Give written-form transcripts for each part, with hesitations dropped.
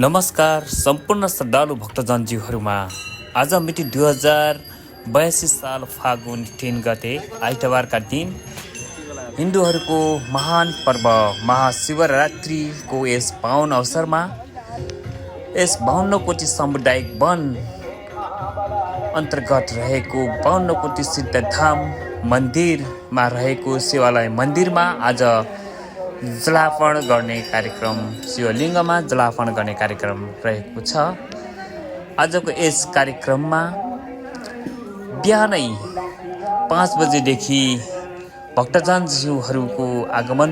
नमस्कार सम्पूर्ण श्रद्धालु भक्तजनजीहरूमा। आज मिति 2082 साल फागुन 3 गते आइतबारका दिन हिन्दूहरूको महान पर्व महाशिवरात्रिको यस पावन अवसरमा यस 52 कोटी सामुदायिक वन अन्तर्गत रहेको 52 कोटी सिद्धधाम मन्दिरमा रहेको शिवालय मन्दिरमा आज जलार्पण गर्ने कार्यक्रम, शिवलिङ्गमा जलार्पण गर्ने कार्यक्रम रहेको छ। आजको यस कार्यक्रममा बिहानै 5 बजेदेखि भक्तजनज्यूहरूको आगमन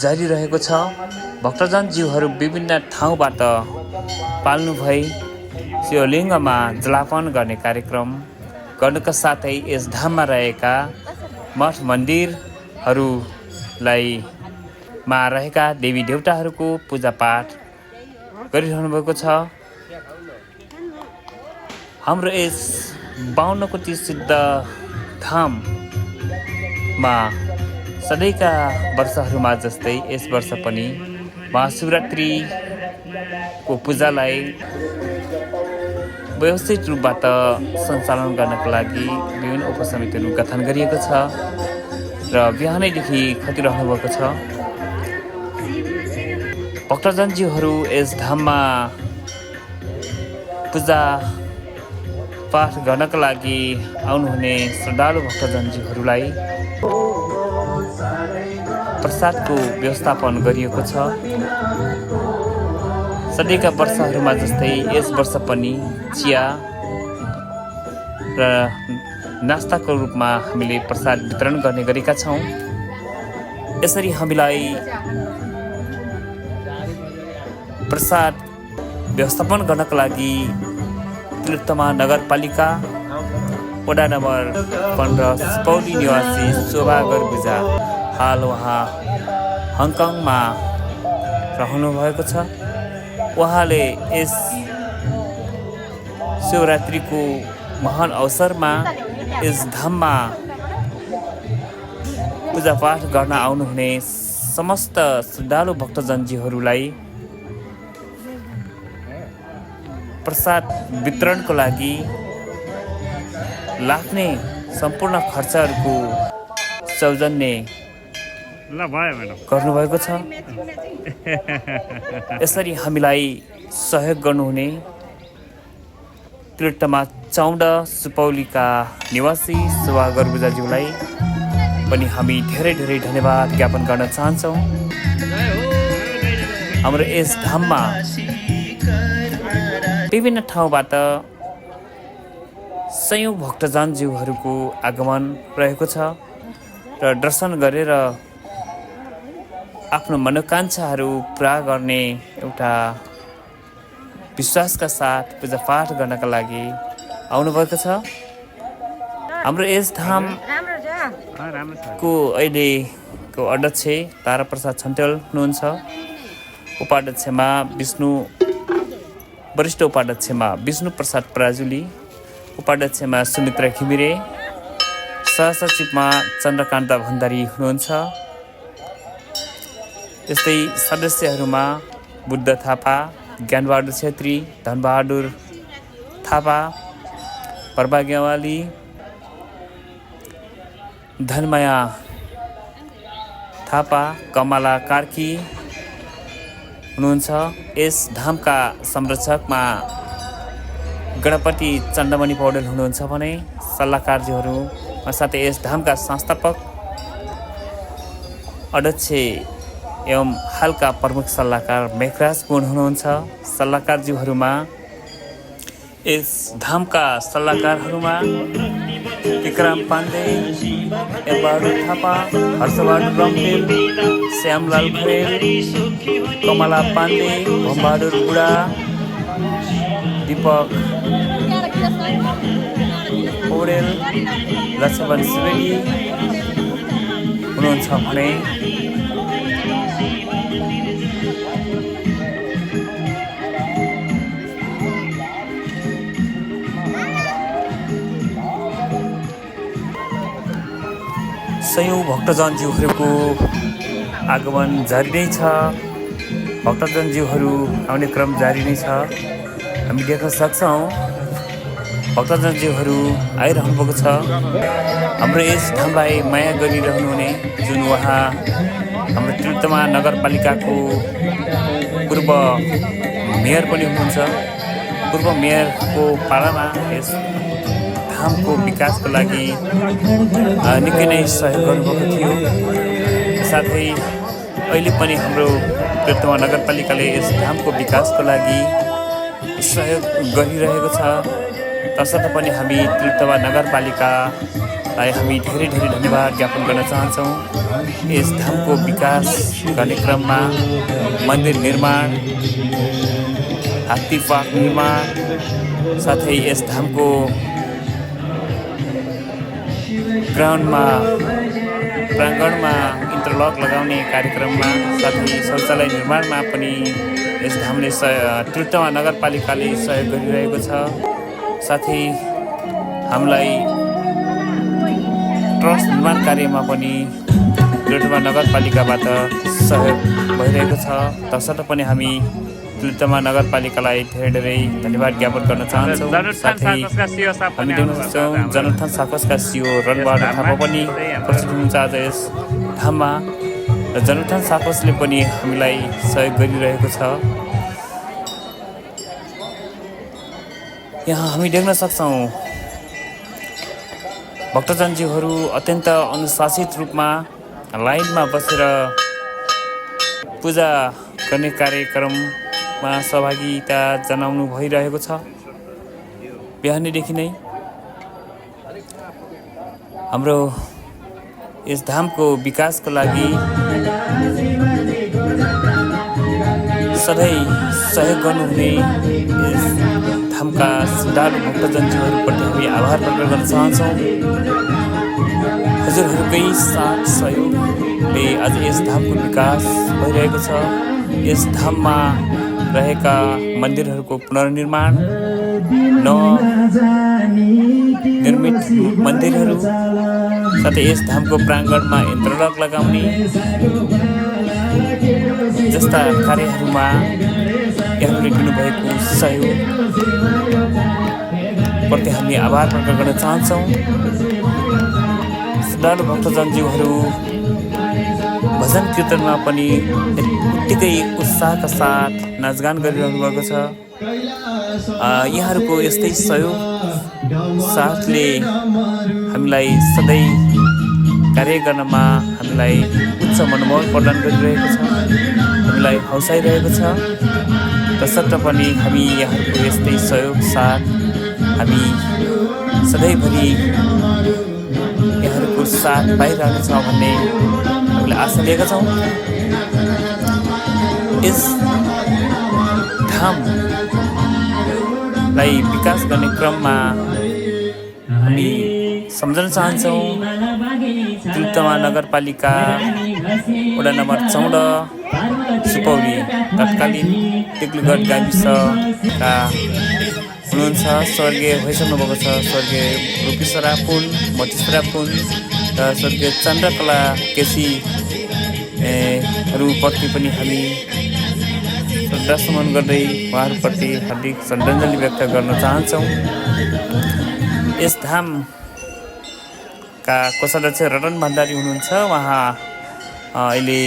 जारी रहेको छ। भक्तजनज्यूहरू विभिन्न ठाउँबाट पाल्नु भई शिवलिङ्गमा जलार्पण गर्ने कार्यक्रम गर्नुका साथै यस धाममा रहेका मठ मन्दिरहरूलाई मा रहेका देवी देवताहरूको पूजापाठ गरिरहनु भएको छ। हाम्रो यस 52 कोटी सिद्ध धाममा सधैँका वर्षहरूमा जस्तै यस वर्ष पनि महाशिवरात्रिको पूजालाई व्यवस्थित रूपबाट सञ्चालन गर्नका लागि विभिन्न उपसमितिहरू गठन गरिएको छ र बिहानैदेखि खटिरहनु भएको छ। भक्तजनजीहरू यस धाममा पूजा पाठ गर्नका लागि आउनुहुने श्रद्धालु भक्तजनजीहरूलाई प्रसादको व्यवस्थापन गरिएको छ। सधैँका वर्षहरूमा जस्तै यस वर्ष पनि चिया र नास्ताको रूपमा हामीले प्रसाद वितरण गर्ने गरेका छौँ। यसरी हामीलाई प्रसाद व्यवस्थापन गर्नका लागि तिलोत्तमा नगरपालिका वडा नम्बर 15 सुपौली निवासी शोभा गरगुजा हाल उहाँ हङकङमा रहनुभएको छ। उहाँले यस शिवरात्रिको महान अवसरमा यस धाममा पूजापाठ गर्न आउनुहुने समस्त श्रद्धालु भक्तजनजीहरूलाई प्रसाद वितरणको लागि लाग्ने सम्पूर्ण खर्चहरूको सौजन्य गर्नुभएको छ। यसरी हामीलाई सहयोग गर्नुहुने तिलोत्तमा 14 सुपौलीका निवासी शोभा गरगुजाज्यूलाई पनि हामी धेरै धेरै धन्यवाद ज्ञापन गर्न चाहन्छौँ। हाम्रो यस धाममा विभिन्न ठाउँबाट सयौं भक्तजनज्यूहरूको आगमन रहेको छ र दर्शन गरेर आफ्नो मनोकांक्षाहरू पुरा गर्ने एउटा विश्वासका साथ पूजापाठ गर्नका लागि आउनुभएको छ। हाम्रो यस धामको अहिलेको अध्यक्ष ताराप्रसाद छन्तेल हुनुहुन्छ। उपाध्यक्षमा वरिष्ठ उपाध्यक्षमा विष्णु प्रसाद पराजुली, उपाध्यक्षमा सुमित्रा घिमिरे, सहसचिवमा चन्द्रकान्त भण्डारी हुनुहुन्छ। त्यस्तै सदस्यहरूमा बुद्ध थापा, ज्ञानबहादुर छेत्री, धनबहादुर थापा, प्रभा गेवाली, धनमाया थापा, कमला कार्की हुनुहुन्छ। यस धामका संरक्षकमा गणपति चन्द्रमणि पौडेल हुनुहुन्छ भने सल्लाहकारज्यूहरू साथै यस धामका संस्थापक अध्यक्ष एवं हालका प्रमुख सल्लाहकार मेघराज पुन हुनुहुन्छ। सल्लाहकारज्यूहरूमा यस धामका सल्लाहकारहरूमा विक्रम पाण्डे, बहादुर थापा, हर्षबहादुर रम्तेल, श्यामलाल खरेल, कमला पाण्डे, भमबहादुर बुढा, दीपक पौडेल, लक्ष्मण सुवेदी हुनुहुन्छ भने सयौं भक्तजनज्यूहरूको आगमन जारी नै छ। भक्तजनज्यूहरू आउने क्रम जारी नै छ। हामी देख्न सक्छौँ भक्तजनज्यूहरू आइरहनु भएको छ। हाम्रो यस ठाउँलाई माया गरिरहनुहुने जुन उहाँ हाम्रो तिलोत्तमा नगरपालिकाको पूर्व मेयर पनि हुनुहुन्छ। पूर्व मेयरको पालामा यस ठाउँको विकासको लागि निकै नै सहयोग गर्नुभएको थियो। साथै अहिले पनि हाम्रो तिलोत्तमा नगरपालिकाले यस ठाउँको विकासको लागि सहयोग गरिरहेको छ। तसर्थ पनि हामी तिलोत्तमा नगरपालिकालाई हामी धेरै धेरै धन्यवाद ज्ञापन गर्न चाहन्छौँ। यस ठाउँको विकास गर्ने क्रममा मन्दिर निर्माण, हात्ती पार्क निर्माण, साथै यस ठाउँको प्राङ्गणमा इन्टरलक लगाउने कार्यक्रममा, साथै शौचालय निर्माणमा पनि यस ठाउँले तिलोत्तमा नगरपालिकाले सहयोग गरिरहेको छ। साथै हामीलाई ट्रस्ट निर्माण कार्यमा पनि तिलोत्तमा नगरपालिकाबाट सहयोग भइरहेको छ। तसर्थ पनि हामी तिलोत्तमा नगरपालिकालाई धेरै धेरै धन्यवाद ज्ञापन गर्न चाहन्छौँ। साथै हामी देख्न सक्छौँ जनोत्थान साकसका सिओ रणबहादुर थापा पनि उपस्थित हुनुहुन्छ आज यस ठाउँमा। र जनोत्थान साकसले पनि हामीलाई सहयोग गरिरहेको छ। यहाँ हामी देख्न सक्छौँ भक्तजनज्यूहरू अत्यन्त अनुशासित रूपमा लाइनमा बसेर पूजा गर्ने कार्यक्रममा सहभागिता जनाउनु भइरहेको छ। बिहानैदेखि नै हाम्रो यस धामको विकासको लागि सधैँ सहयोग गर्नुहुने यस धामका श्रद्धालु भक्तजनज्यूहरूप्रति हामी आभार प्रकट गर्न चाहन्छौँ। हजुरहरूकै साथ सहयोगले आज यस धामको विकास भइरहेको छ। यस धाममा रहेका मन्दिरहरूको पुनर्निर्माण, नवनिर्मित मन्दिरहरू, साथै यस धामको प्राङ्गणमा इन्टरलक लगाउने जस्ता कार्यहरूमा यहाँले दिनुभएको सहयोगप्रति हामी आभार प्रकट गर्न चाहन्छौँ। श्रद्धालु भक्तजनज्यूहरू भजन कीर्तनमा पनि उत्तिकै उत्साहका साथ नाचगान गरिरहनु भएको छ। यहाँहरूको यस्तै सहयोग साथले हामीलाई सधैँ कार्य गर्नमा हामीलाई उच्च मनोबल प्रदान गरिरहेको छ, हामीलाई हौसाइरहेको छ। तसर्थ पनि हामी यहाँहरूको यस्तै सहयोग साथ हामी सधैँभरि यहाँहरूको साथ पाइरहनेछ भन्ने हामीले आशा लिएका छौँ। यस ठाउँलाई विकास गर्ने क्रममा हामी सम्झन चाहन्छौँ तिलोत्तमा नगरपालिका वडा नम्बर 14 सुपौली तत्कालीन टेक्लिगढ गाविसका हुनुहुन्छ स्वर्गीय भइसक्नुभएको छ स्वर्गीय रूपेश्वरा पुन, मटेश्वरा पुन र स्वर्गीय चन्द्रकला केसी हरूप्रति पनि हामी श्रद्धासुमन गर्दै उहाँहरूप्रति हार्दिक श्रद्धाञ्जली व्यक्त गर्न चाहन्छौँ। यस धामका कोषाध्यक्ष रतन भण्डारी हुनुहुन्छ। उहाँ अहिले